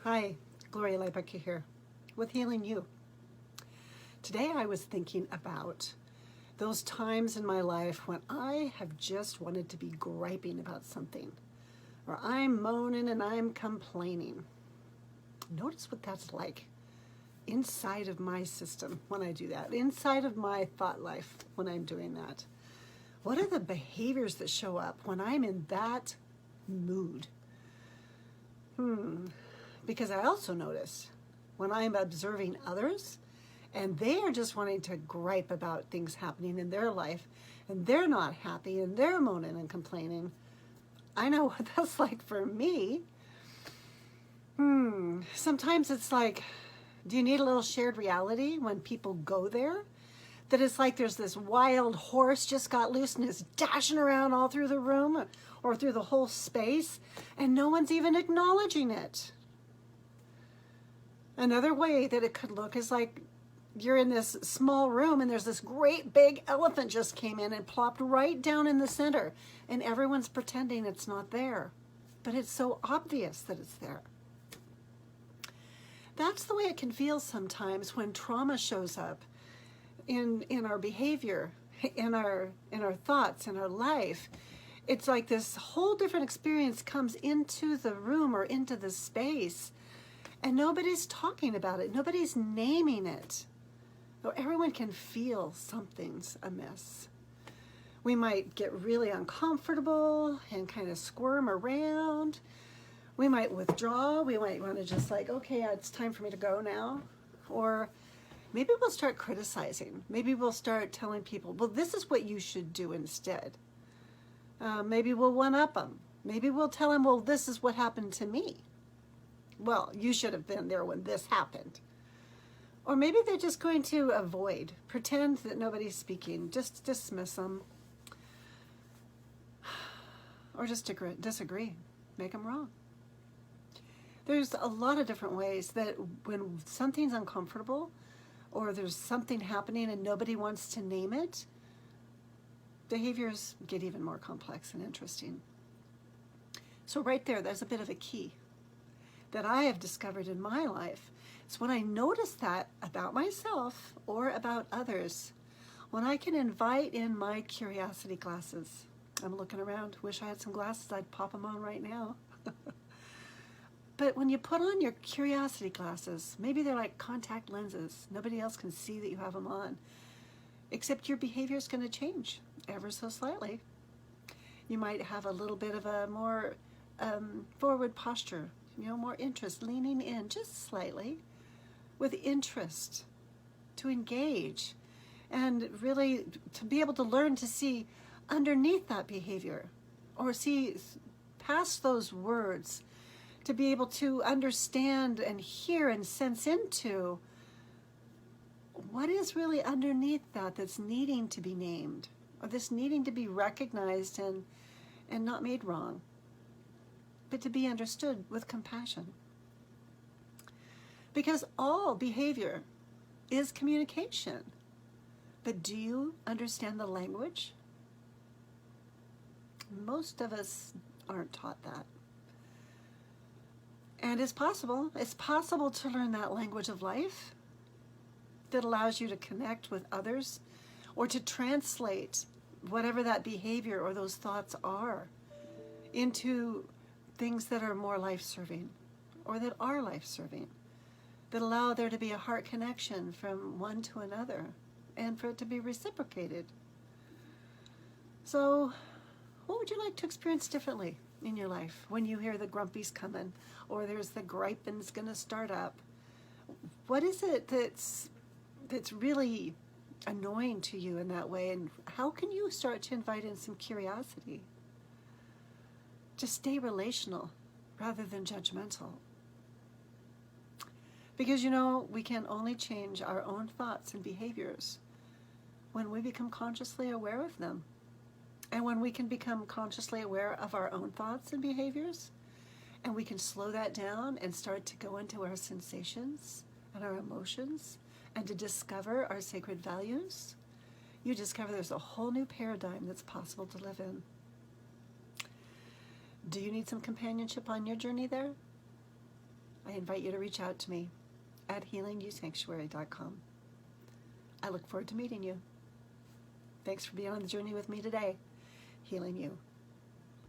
Hi, Gloria Lybecker here with Healing You. Today I was thinking about those times in my life when I have just wanted to be griping about something, or I'm moaning and I'm complaining. Notice what that's like inside of my system when I do that, inside of my thought life when I'm doing that. What are the behaviors that show up when I'm in that mood? Because I also notice when I'm observing others and they are just wanting to gripe about things happening in their life and they're not happy and they're moaning and complaining, I know what that's like for me. Sometimes it's like, do you need a little shared reality when people go there? That it's like there's this wild horse just got loose and is dashing around all through the room or through the whole space and no one's even acknowledging it. Another way that it could look is like you're in this small room and there's this great big elephant just came in and plopped right down in the center and everyone's pretending it's not there, but it's so obvious that it's there. That's the way it can feel sometimes when trauma shows up in our behavior, in our thoughts, in our life. It's like this whole different experience comes into the room or into the space and nobody's talking about it. Nobody's naming it. Though everyone can feel something's amiss. We might get really uncomfortable and kind of squirm around. We might withdraw. We might want to just like, okay, it's time for me to go now. Or maybe we'll start criticizing. Maybe we'll start telling people, well, this is what you should do instead. Maybe we'll one-up them. Maybe we'll tell them, well, this is what happened to me. Well, you should have been there when this happened. Or maybe they're just going to avoid, pretend that nobody's speaking, just dismiss them. Or just disagree, make them wrong. There's a lot of different ways that when something's uncomfortable or there's something happening and nobody wants to name it, behaviors get even more complex and interesting. So right there's a bit of a key that I have discovered in my life. It's when I notice that about myself or about others, when I can invite in my curiosity glasses. I'm looking around, wish I had some glasses, I'd pop them on right now. But when you put on your curiosity glasses, maybe they're like contact lenses. Nobody else can see that you have them on, except your behavior is going to change ever so slightly. You might have a little bit of a more forward posture, more interest, leaning in just slightly with interest to engage and really to be able to learn to see underneath that behavior or see past those words, to be able to understand and hear and sense into what is really underneath that's needing to be named or this needing to be recognized and not made wrong, but to be understood with compassion. Because all behavior is communication. But do you understand the language? Most of us aren't taught that. And it's possible to learn that language of life that allows you to connect with others or to translate whatever that behavior or those thoughts are into things that are more life-serving or that are life-serving, that allow there to be a heart connection from one to another and for it to be reciprocated. So what would you like to experience differently in your life when you hear the grumpy's coming or there's the griping's going to start up? What is it that's really annoying to you in that way, and how can you start to invite in some curiosity? Just stay relational rather than judgmental. Because we can only change our own thoughts and behaviors when we become consciously aware of them. And when we can become consciously aware of our own thoughts and behaviors, and we can slow that down and start to go into our sensations and our emotions and to discover our sacred values, you discover there's a whole new paradigm that's possible to live in. Do you need some companionship on your journey there? I invite you to reach out to me at healingyousanctuary.com. I look forward to meeting you. Thanks for being on the journey with me today. Healing You.